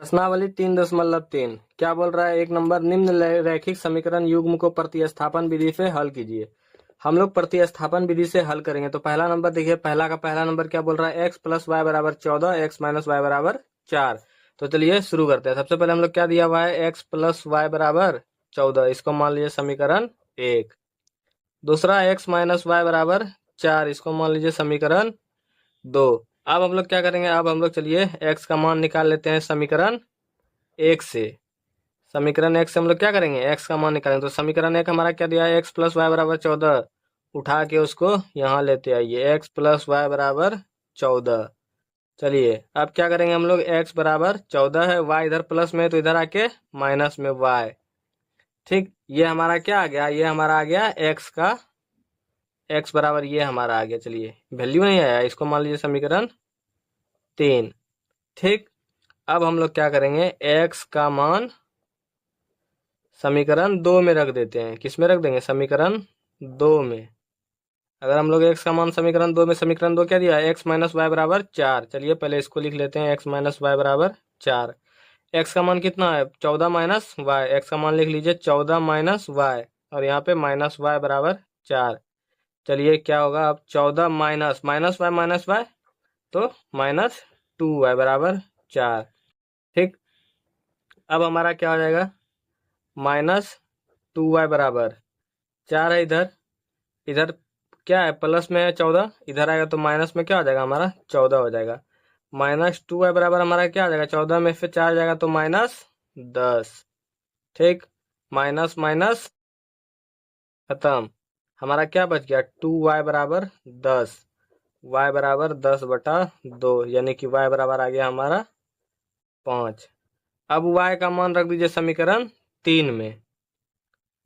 प्रश्नावली 3.3 क्या बोल रहा है? एक नंबर, निम्न रैखिक समीकरण युग्म को प्रतिस्थापन विधि से हल कीजिए। हम लोग प्रतिस्थापन विधि से हल करेंगे। तो पहला नंबर देखिए, पहला नंबर क्या बोल रहा है? x प्लस वाई बराबर 14, x माइनस वाई बराबर 4। तो चलिए शुरू करते हैं। सबसे पहले हम लोग क्या दिया हुआ है? x प्लस वाई बराबर 14, इसको मान लीजिए समीकरण 1। दूसरा x माइनस वाई बराबर 4, इसको मान लीजिए समीकरण 2। अब हम लोग क्या करेंगे? अब हम लोग चलिए x का मान निकाल लेते हैं समीकरण 1 से। समीकरण 1 से हम लोग क्या करेंगे? x का मान निकालेंगे। तो समीकरण 1 हमारा क्या दिया है? x प्लस वाई बराबर 14। उठा के उसको यहाँ लेते आइए, x प्लस वाई बराबर 14। चलिए अब क्या करेंगे हम लोग? x बराबर 14 है, y इधर प्लस में तो इधर आके माइनस में y। ठीक, ये हमारा क्या आ गया? ये हमारा आ गया x का, x बराबर ये हमारा आ गया। चलिए वैल्यू नहीं आया, इसको मान लीजिए समीकरण 3। ठीक, अब हम लोग क्या करेंगे? x का मान समीकरण 2 में रख देते हैं। किस में रख देंगे? समीकरण 2 में। अगर हम लोग x का मान समीकरण 2 में, समीकरण 2 क्या दिया है? x माइनस वाई बराबर 4। चलिए पहले इसको लिख लेते हैं, x माइनस वाई बराबर 4। x का मान कितना है? 14 माइनस वाई। x का मान लिख लीजिए 14 माइनस वाई, और यहाँ पे माइनस वाई बराबर 4। चलिए क्या होगा अब? 14 माइनस माइनस वाई तो माइनस 2y बराबर 4। ठीक, अब हमारा क्या हो जाएगा? माइनस 2y बराबर 4 है। इधर इधर क्या है? प्लस में है 14, इधर आएगा तो माइनस में क्या हो जाएगा? हमारा 14 हो जाएगा। माइनस 2y बराबर हमारा क्या आ जाएगा? 14 में से 4 जाएगा तो माइनस 10। ठीक, माइनस माइनस खत्म। हमारा क्या बच गया? 2y बराबर 10। y बराबर 10/2, यानी कि y बराबर आ गया हमारा 5। अब y का मान रख दीजिए समीकरण 3 में।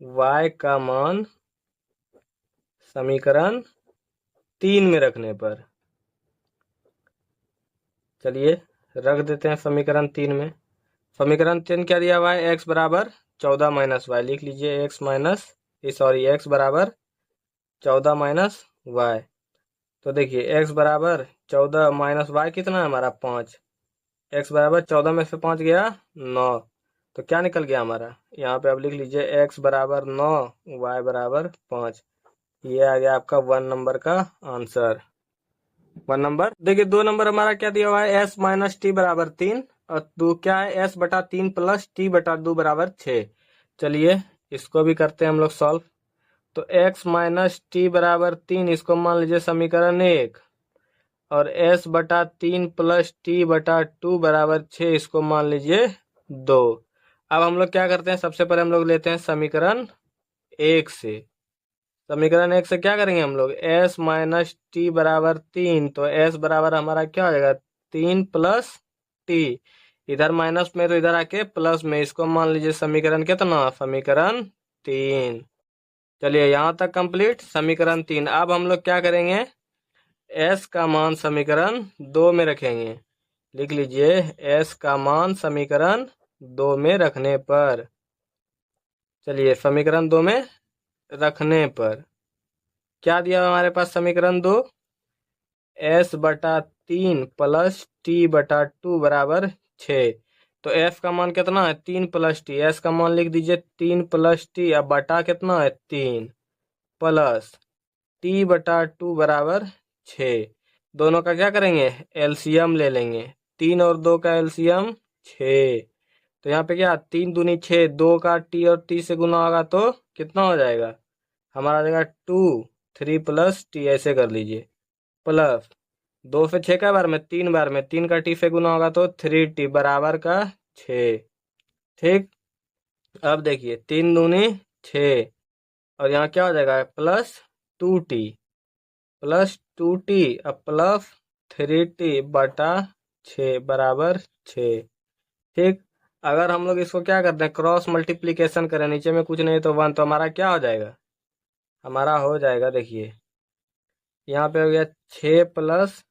y का मान समीकरण 3 में रखने पर, चलिए रख देते हैं समीकरण 3 में। समीकरण 3 क्या दिया हुआ है? x बराबर 14 माइनस वाई। लिख लीजिए x बराबर 14 माइनस वाई। तो देखिए x बराबर 14 माइनस वाई कितना है हमारा? 5। x बराबर 14 में से 5 गया 9, तो क्या निकल गया हमारा? यहाँ पे अब लिख लीजिए x बराबर 9, y बराबर 5। ये आ गया आपका 1 नंबर का आंसर। 1 नंबर। देखिए 2 नंबर हमारा क्या दिया हुआ है? s माइनस टी बराबर 3, और 2 क्या है? s/3 प्लस t/2 बराबर 6। चलिए इसको भी करते हैं हम लोग सॉल्व। तो x माइनस टी बराबर 3, इसको मान लीजिए समीकरण 1, और s/3 प्लस t/2 बराबर 6, इसको मान लीजिए 2। अब हम लोग क्या करते हैं? सबसे पहले हम लोग लेते हैं समीकरण 1 से। समीकरण 1 से क्या करेंगे हम लोग? s माइनस टी बराबर 3, तो s बराबर हमारा क्या हो जाएगा? 3 प्लस टी। इधर माइनस में तो इधर आके प्लस में, इसको मान लीजिए समीकरण कितना? समीकरण 3। चलिए यहाँ तक कंप्लीट समीकरण 3। अब हम लोग क्या करेंगे? s का मान समीकरण 2 में रखेंगे। लिख लीजिए s का मान समीकरण 2 में रखने पर, चलिए समीकरण 2 में रखने पर क्या दिया हमारे पास? समीकरण 2, s/3 प्लस t/2 बराबर 6। तो f का मान कितना है? 3 प्लस टी। s का मान लिख दीजिए 3 प्लस टी, अब बटा कितना है? 3 प्लस t/2 बराबर 6। दोनों का क्या करेंगे? एलसीएम ले लेंगे। 3 और 2 का एलसीएम 6। तो यहाँ पे क्या? 3 दूनी 6, 2 का t और t से गुना होगा तो कितना हो जाएगा? हमारा आ जाएगा 2, 3 प्लस टी, ऐसे कर लीजिए। प्लस 2 से 6 का बार में 3 बार में 3 का टी से गुना होगा तो 3t बराबर का 6। ठीक, अब देखिए 3 दूनी 6, और यहाँ क्या हो जाएगा? प्लस 2t, प्लस 2t, अब प्लस 3t/6 बराबर 6। ठीक, अगर हम लोग इसको क्या करते हैं? क्रॉस मल्टीप्लीकेशन करें, नीचे में कुछ नहीं तो 1, तो हमारा क्या हो जाएगा? हमारा हो जाएगा, देखिए यहाँ पे हो गया 6 प्लस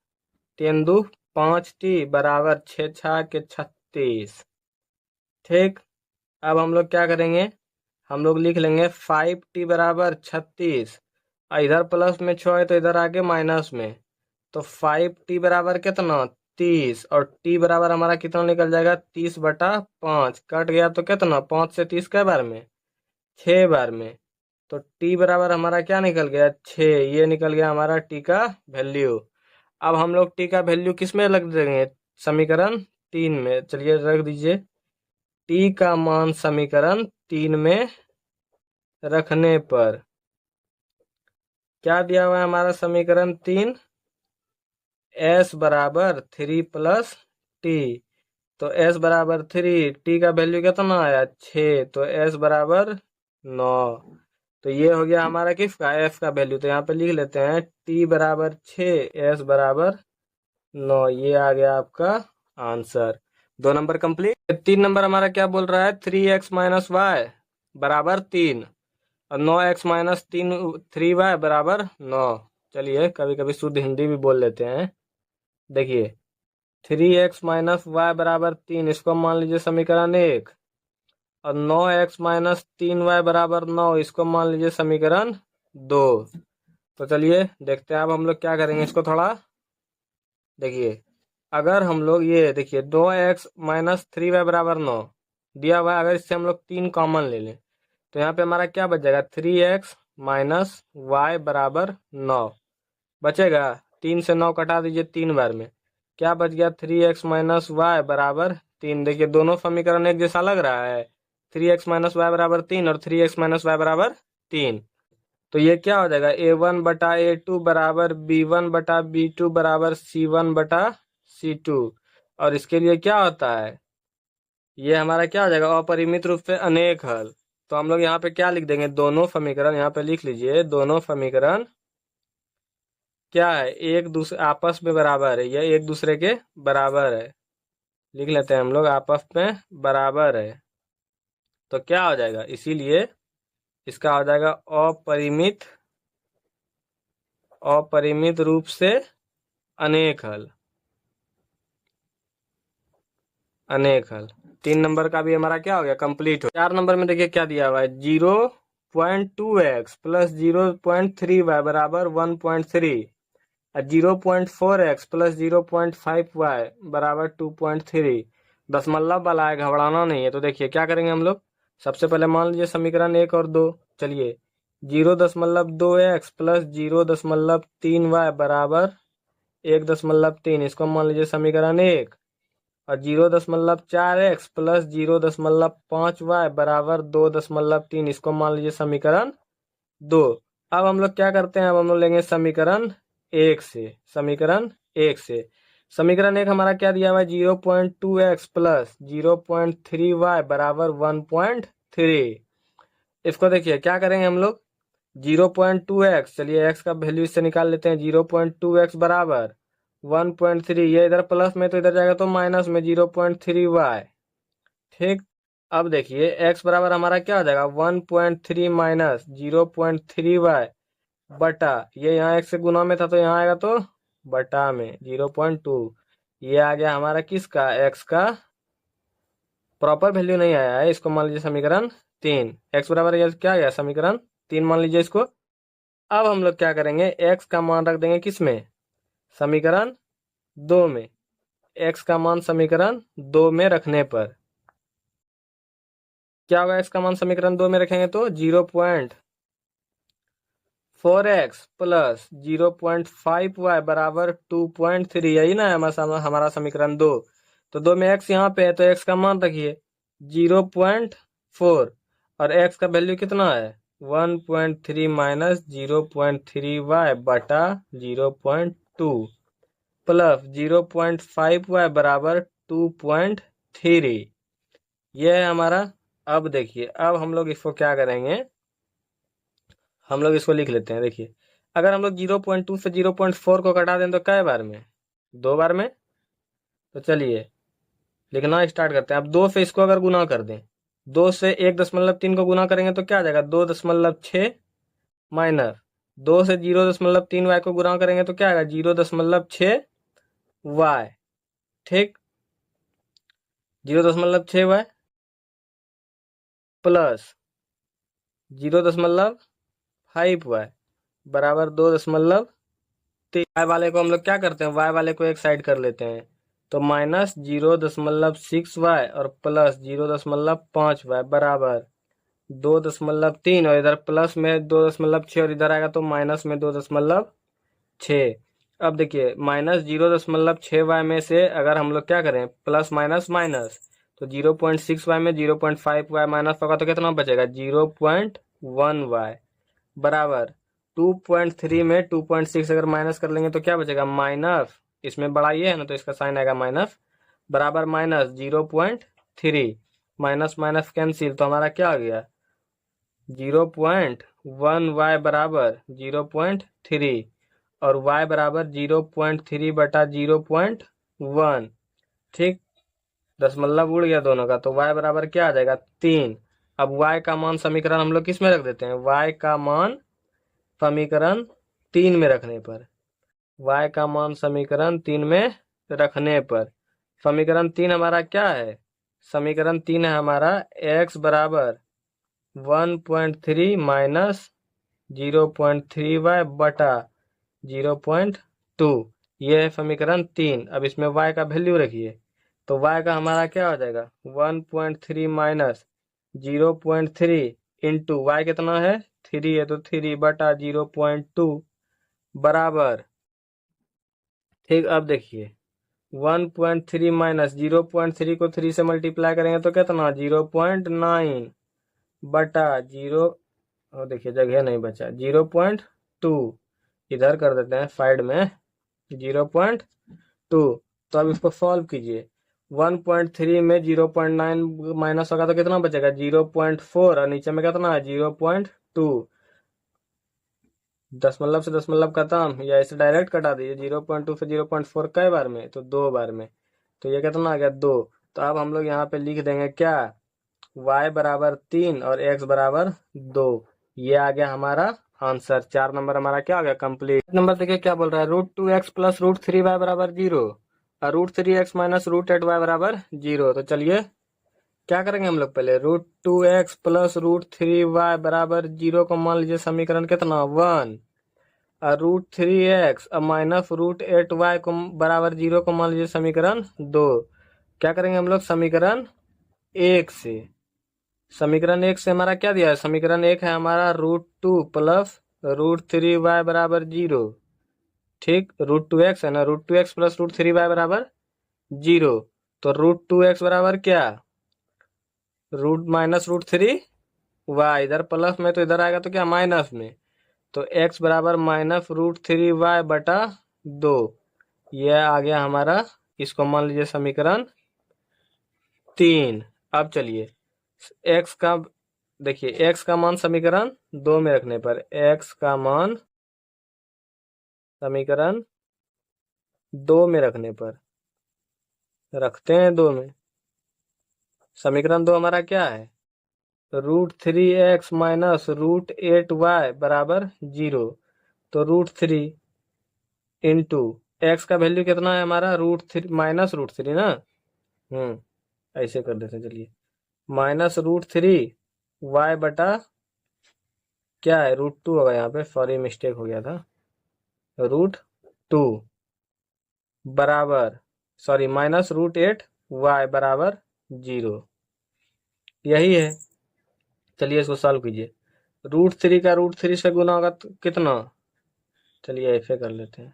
3 दू 5t बराबर 6 के 36। ठीक, अब हम लोग क्या करेंगे? हम लोग लिख लेंगे 5t बराबर 36, और इधर प्लस में 6 है तो इधर आके माइनस में, तो 5t बराबर कितना? 30 और टी बराबर हमारा कितना निकल जाएगा 30/5 कट गया तो कितना 5 से 30 कै बार में 6 बार में। तो टी बराबर हमारा क्या निकल गया 6। ये निकल गया हमारा टी का वैल्यू। अब हम लोग टी का वैल्यू किस में रख देंगे समीकरण 3 में। चलिए रख दीजिए टी का मान समीकरण 3 में रखने पर क्या दिया हुआ है हमारा समीकरण 3 s बराबर 3 प्लस टी। तो s बराबर 3 टी का वैल्यू कितना आया 6 तो s बराबर 9। तो ये हो गया हमारा किसका f का वैल्यू। तो यहाँ पे लिख लेते हैं t बराबर 6 s बराबर 9। ये आ गया आपका आंसर। 2 number complete. 3 नंबर हमारा क्या बोल रहा है 3x माइनस वाई बराबर 3 और 9x माइनस 3y बराबर 9। चलिए कभी कभी शुद्ध हिंदी भी बोल लेते हैं। देखिए 3x माइनस वाई बराबर 3 इसको मान लीजिए समीकरण 1 और 9x माइनस 3y बराबर 9 इसको मान लीजिए समीकरण 2। तो चलिए देखते हैं अब हम लोग क्या करेंगे इसको थोड़ा देखिए। अगर हम लोग ये देखिए 2x माइनस 3y बराबर 9 दिया हुआ है। अगर इससे हम लोग 3 कॉमन ले लें तो यहाँ पे हमारा क्या बच जाएगा 3x माइनस वाई बराबर 9 बचेगा। 3 से 9 कटा दीजिए 3 बार में क्या बच गया 3x माइनस वाई बराबर 3। देखिए दोनों समीकरण एक जैसा लग रहा है 3x माइनस वाई बराबर 3 और 3x माइनस वाई बराबर 3। तो ये क्या हो जाएगा a1/a2 बराबर b1/b2 बराबर c1/c2। और इसके लिए क्या होता है ये हमारा क्या हो जाएगा अपरिमित रूप से अनेक हल। तो हम लोग यहाँ पे क्या लिख देंगे दोनों समीकरण यहाँ पे लिख लीजिए दोनों समीकरण क्या है एक दूसरे आपस में बराबर है। यह एक दूसरे के बराबर है। लिख लेते हैं हम लोग आपस में बराबर है। तो क्या हो जाएगा इसीलिए इसका हो जाएगा अपरिमित रूप से अनेक हल। 3 नंबर का भी हमारा क्या हो गया कंप्लीट हो। 4 नंबर में देखिए क्या दिया हुआ है 0.2x प्लस 0.3y बराबर 1.3 और 0.4x प्लस 0.5y बराबर 2.3। दशमलव वाला है घबराना नहीं है। तो देखिए क्या करेंगे हम लोग सबसे पहले मान लीजिए समीकरण 1 और 2। चलिए 0.2x प्लस 0.3y बराबर 1.3 इसको मान लीजिए समीकरण 1 और 0.4x प्लस 0.5y बराबर 2.3 इसको मान लीजिए समीकरण 2। अब हम लोग क्या करते हैं अब हम लोग लेंगे समीकरण 1 से। समीकरण 1 हमारा क्या दिया हुआ है 0.2x प्लस 0.3y बराबर 1.3। इसको देखिए क्या करेंगे हम लोग 0.2x चलिए x का वैल्यू इससे निकाल लेते हैं 0.2x बराबर 1.3 ये इधर प्लस में तो इधर जाएगा तो माइनस में 0.3y। ठीक। अब देखिए x बराबर हमारा क्या हो जाएगा 1.3 माइनस 0.3y बटा ये यहाँ x से गुना में था तो यहाँ आएगा तो बटा में 0.2। ये आ गया हमारा किसका x का प्रॉपर वैल्यू नहीं आया है इसको मान लीजिए समीकरण 3। x बराबर ये क्या गया समीकरण 3 मान लीजिए इसको। अब हम लोग क्या करेंगे x का मान रख देंगे किस में समीकरण 2 में। x का मान समीकरण 2 में रखने पर क्या होगा x का मान समीकरण 2 में रखेंगे तो 0.4x प्लस 0.5y बराबर 2.3 यही ना है हमारा समीकरण 2। तो 2 में x यहाँ पे है तो x का मान रखिए 0.4 और x का वैल्यू कितना है 1.3 माइनस 0.3y बटा 0.2 प्लस 0.5y बराबर 2.3। यह है हमारा। अब देखिए अब हम लोग इसको क्या करेंगे हम लोग इसको लिख लेते हैं। देखिए अगर हम लोग 0.2 से 0.4 को कटा दें तो कै बार में 2 बार में। तो चलिए लिखना स्टार्ट करते हैं। अब 2 से इसको अगर गुना कर दें 2 से 1.3 को गुना करेंगे तो क्या आ जाएगा 2.6 माइनस 2 से 0.3y को गुना करेंगे तो क्या आएगा 0.6y। ठीक 0.6y प्लस 0.5y बराबर 2.3। y वाले को हम लोग क्या करते हैं y वाले को एक साइड कर लेते हैं तो माइनस 0.6y और प्लस 0.5y बराबर 2.3, और इधर प्लस में 2.6 और इधर आएगा तो माइनस में 2.6। अब देखिए माइनस 0.6y में से अगर हम लोग क्या करें प्लस माइनस माइनस, तो 0.6y में 0.5y माइनस होगा तो कितना बचेगा 0.1y बराबर 2.3 में 2.6 अगर माइनस कर लेंगे तो क्या बचेगा माइनस, इसमें बड़ा ये है ना तो इसका साइन आएगा माइनस, बराबर माइनस 0.3, माइनस माइनस कैंसिल, तो हमारा क्या आ गया 0.1y बराबर 0.3 और y बराबर 0.3 बटा 0.1। ठीक, दशमलव उड़ गया दोनों का, तो y बराबर क्या आ जाएगा 3। अब y का मान समीकरण हम लोग किस में रख देते हैं, y का मान समीकरण 3 में रखने पर, y का मान समीकरण 3 में रखने पर समीकरण 3 हमारा क्या है, समीकरण 3 है हमारा x बराबर 1.3 माइनस 0.3y बटा 0.2, ये है समीकरण 3। अब इसमें y का वैल्यू रखिए, तो y का हमारा क्या हो जाएगा 1.3 माइनस 0.3 इंटू y कितना है 3 है तो 3 बटा 0.2 बराबर। ठीक, अब देखिए 1.3 माइनस 0.3 को 3 से मल्टीप्लाई करेंगे तो कितना 0.9 बटा 0, और देखिए जगह नहीं बचा 0.2, इधर कर देते हैं साइड में 0.2। तो अब इसको सॉल्व कीजिए, 1.3 में 0.9 माइनस होगा तो कितना बचेगा 0.4 और नीचे में कितना है 0.2, दशमलव से दशमलव खत्म, या इसे डायरेक्ट कटा दीजिए 0.2 से 0.4 कई बार में तो 2 बार में, तो ये कितना आ गया 2। तो अब हम लोग यहाँ पे लिख देंगे क्या y बराबर 3 और x बराबर 2, ये आ गया हमारा आंसर। 4 नंबर हमारा क्या आ गया कंप्लीट। नंबर देखिए क्या बोल रहा है, √2x प्लस √3y बराबर 0 और √3x माइनस √8y बराबर 0। तो चलिए क्या करेंगे हम लोग, पहले √2x प्लस √3y बराबर 0 को मान लीजिए समीकरण कितना 1, और √3x और माइनस √8y को बराबर 0 को मान लीजिए समीकरण 2। क्या करेंगे हम लोग समीकरण 1 से, समीकरण 1 से हमारा क्या दिया है, समीकरण 1 है हमारा √2 प्लस √3y बराबर 0। ठीक, √2x है ना, √2x प्लस √3y बराबर 0, तो √2x बराबर क्या रूट माइनस √3y, इधर प्लस में तो इधर आएगा तो क्या माइनस में, तो x बराबर माइनस √3y बटा 2, यह आ गया हमारा, इसको मान लीजिए समीकरण 3। अब चलिए x का देखिए, x का मान समीकरण 2 में रखने पर, x का मान समीकरण 2 में रखने पर रखते हैं 2 में, समीकरण 2 हमारा क्या है √3x माइनस √8y बराबर 0, तो √3 इंटू एक्स का वैल्यू कितना है हमारा √3 माइनस √3 ना, ऐसे कर देते हैं चलिए, माइनस √3y बटा क्या है √2 होगा यहाँ पे, सॉरी मिस्टेक हो गया था, √2 बराबर सॉरी माइनस √8y बराबर 0, यही है। चलिए इसको सॉल्व कीजिए, √3 का √3 से गुना होगा तो कितना, चलिए ऐसे कर लेते हैं,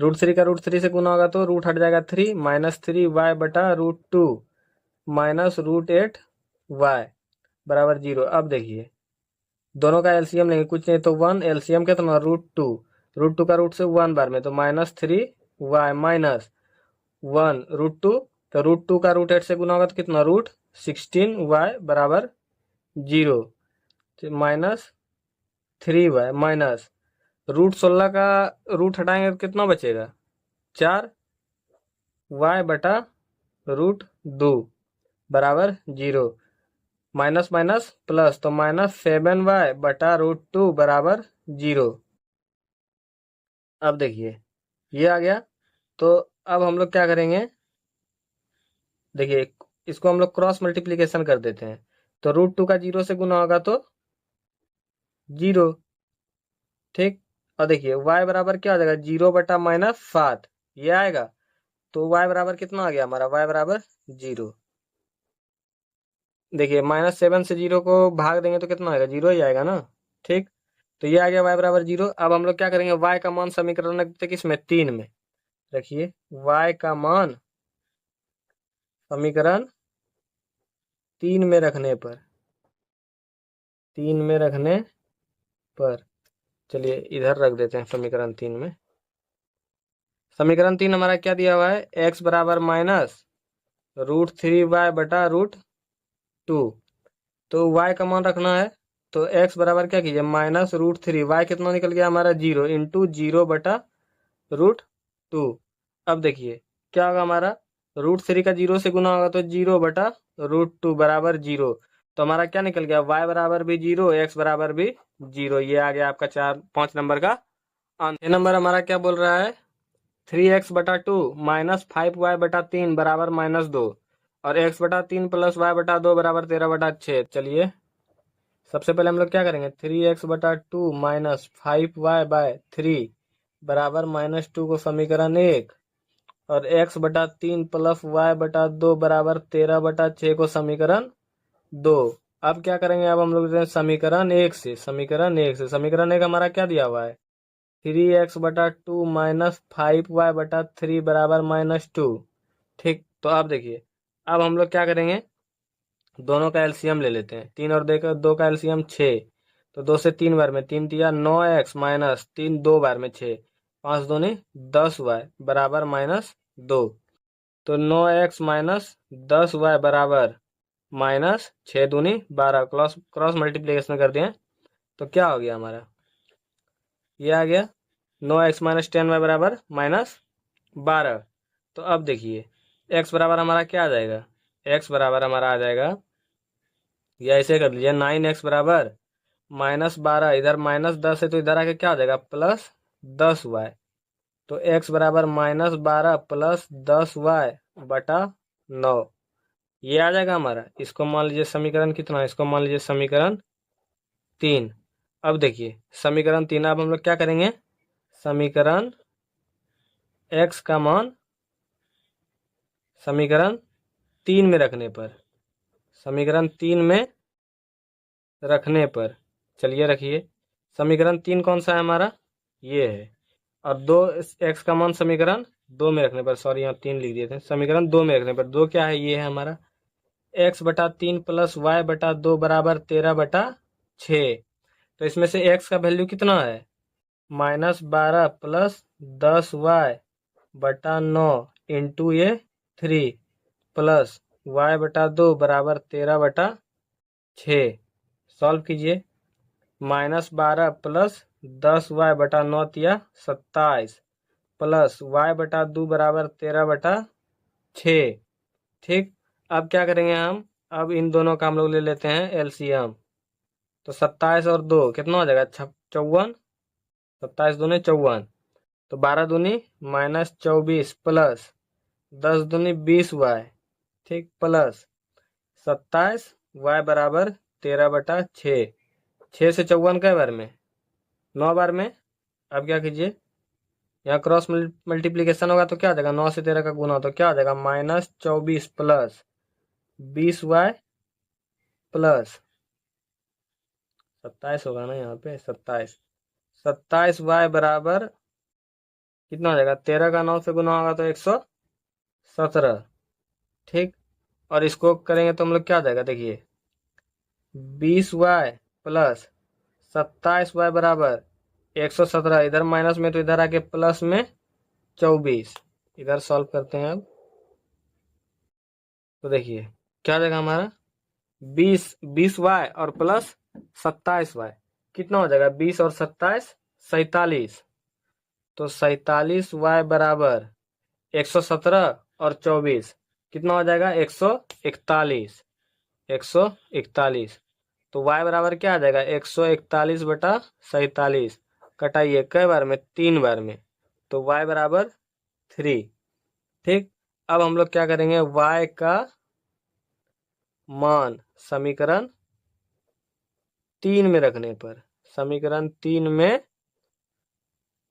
√3 का √3 से गुना होगा तो रूट हट जाएगा 3 माइनस 3y बटा √2 माइनस √8y बराबर 0। अब देखिए दोनों का एलसीएम लेंगे, कुछ नहीं तो 1, एलसीएम कितना √2 का रूट से 1 बार में तो माइनस 3y माइनस 1 √2, तो √2 का √8 से गुना होगा तो कितना √16y बराबर 0, माइनस 3y माइनस √16 का रूट हटाएंगे तो कितना बचेगा 4y बटा √2 बराबर 0, माइनस माइनस प्लस तो माइनस 7y बटा √2 बराबर 0। अब देखिए ये आ गया, तो अब हम लोग क्या करेंगे, देखिए इसको हम लोग क्रॉस मल्टीप्लीकेशन कर देते हैं, तो √2 का 0 से गुना होगा तो 0। ठीक, और देखिए y बराबर क्या हो जाएगा 0 बटा माइनस 7, ये आएगा, तो y बराबर कितना आ गया हमारा, y बराबर 0। देखिए -7 से 0 को भाग देंगे तो कितना आएगा, 0 ही आएगा ना। ठीक, तो ये आ गया y बराबर 0। अब हम लोग क्या करेंगे, y का मान समीकरण रखते किसमें, 3 में। रखिए y का मान समीकरण 3 में रखने पर, 3 में रखने पर, चलिए इधर रख देते हैं समीकरण 3 में। समीकरण 3 हमारा क्या दिया हुआ है, x बराबर -√3y बटा √2। तो y का मान रखना है, तो x बराबर क्या कीजिए, -√3, y कितना निकल गया हमारा, 0 इंटू 0 बटा √2। अब देखिए क्या होगा हमारा, √3 का 0 से गुना होगा तो 0 बटा √2 बराबर 0। तो हमारा क्या निकल गया, y बराबर भी 0, x बराबर भी 0। ये आ गया आपका 5 नंबर का आंसर। नंबर हमारा क्या बोल रहा है, 3x बटा 2 -5y बटा 3 बराबर -2 और x बटा 3 प्लस y बटा 2 बराबर 13 बटा 6। चलिए सबसे पहले हम लोग क्या करेंगे, 3x बटा 2 -5y/3 बराबर -2 को समीकरण 1 और x बटा 3 प्लस y बटा 2 बराबर 13 बटा 6 को समीकरण 2। अब क्या करेंगे, अब हम लोग समीकरण 1 से, समीकरण 1 हमारा क्या दिया हुआ है, 3x बटा 2 -5y बटा 3 बराबर -2। ठीक, तो अब देखिए अब हम लोग क्या करेंगे, दोनों का एलसीएम ले लेते हैं। 3 और 2 का एलसीएम 6, तो 2 से 3 बार में 3 दिया 9x माइनस 3 2 बार में 6, 5 दूनी 10y बराबर -2। तो 9x माइनस 10y बराबर -6 दूनी 12, क्रॉस मल्टीप्लीकेशन कर दिए तो क्या हो गया हमारा, ये आ गया 9x माइनस 10y बराबर -12। तो अब देखिए x बराबर हमारा क्या आ जाएगा, x बराबर हमारा आ जाएगा, या ऐसे कर लीजिए 9x बराबर -12, इधर -10 है तो इधर आके क्या हो जाएगा, +10y। तो x बराबर -12 प्लस 10y बटा 9, ये आ जाएगा हमारा। इसको मान लीजिए समीकरण कितना, इसको मान लीजिए समीकरण 3। अब देखिए समीकरण 3, अब हम लोग क्या करेंगे, समीकरण x का मान समीकरण 3 में रखने पर, समीकरण 3 में रखने पर, चलिए रखिए समीकरण 3 कौन सा है हमारा, ये है। और 2 x का मान समीकरण 2 में रखने पर, सॉरी यहाँ 3 लिख दिए थे, समीकरण 2 में रखने पर 2 क्या है, ये है हमारा x बटा 3 प्लस y बटा 2 बराबर 13 बटा 6। तो इसमें से x का वैल्यू कितना है, -12 प्लस 10y बटा 9 इंटू ये 3 प्लस y बटा 2 बराबर 13 बटा 6। सॉल्व कीजिए, -12 प्लस 10y बटा 9 तिया 27 प्लस y बटा 2 बराबर 13 बटा 6। ठीक, अब क्या करेंगे हम, अब इन दोनों का हम लोग ले लेते हैं एलसीएम। तो 27 और 2 कितना हो जाएगा, 54, 27 दूनी 54, तो 12 दूनी -24 प्लस 10 दूनी 20y, ठीक, प्लस 27 y बराबर 13 बटा 6। 6 से 54 कै बार में, 9 बार में। अब क्या कीजिए, यहाँ क्रॉस मल्टीप्लीकेशन होगा तो क्या आ जाएगा, 9 से 13 का गुना तो क्या आ जाएगा, -24 प्लस 20y प्लस 27 होगा ना यहाँ पे, 27y बराबर कितना हो जाएगा, 13 का 9 से गुना होगा तो 117। ठीक, और इसको करेंगे तो हम लोग क्या आ जाएगा, देखिए 20y प्लस 27y बराबर 117, इधर माइनस में तो इधर आके प्लस में 24, इधर सॉल्व करते हैं अब। तो देखिए क्या आ जाएगा हमारा, 20y और प्लस 27y कितना हो जाएगा, 20 और 27 47। तो 47y बराबर 117 और 24 कितना हो जाएगा, 141, 141। तो y बराबर क्या आ जाएगा, 141 बटा 47, कटाइए कई बार में, 3 बार में, तो y बराबर 3। ठीक, अब हम लोग क्या करेंगे, y का मान समीकरण 3 में रखने पर, समीकरण 3 में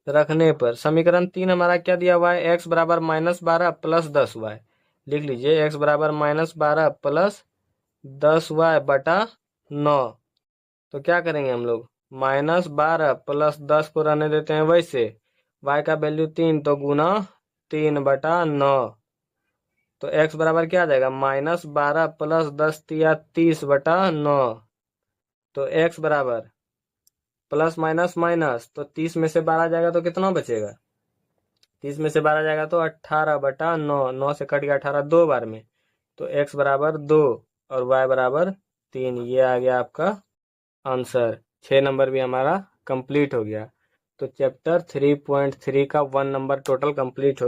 रखने पर समीकरण 3 हमारा क्या दिया हुआ है, एक्स बराबर -12 प्लस 10y। लिख लीजिए एक्स बराबर -12 प्लस 10y बटा 9। तो क्या करेंगे हम लोग, -12 प्लस 10 को रहने देते हैं वैसे, y का वैल्यू 3 तो गुना 3 बटा 9। तो x बराबर क्या आ जाएगा, -12 प्लस 10 तिया 30 बटा 9। तो x बराबर प्लस माइनस माइनस, तो 30 में से 12 जाएगा तो कितना बचेगा, 30 में से 12 जाएगा तो 18 बटा 9। 9 से कट गया 18 दो बार में, तो x बराबर 2 और y बराबर 3। ये आ गया आपका आंसर। 6 नंबर भी हमारा कंप्लीट हो गया। तो चैप्टर 3.3 का 1 नंबर टोटल कंप्लीट हो गया।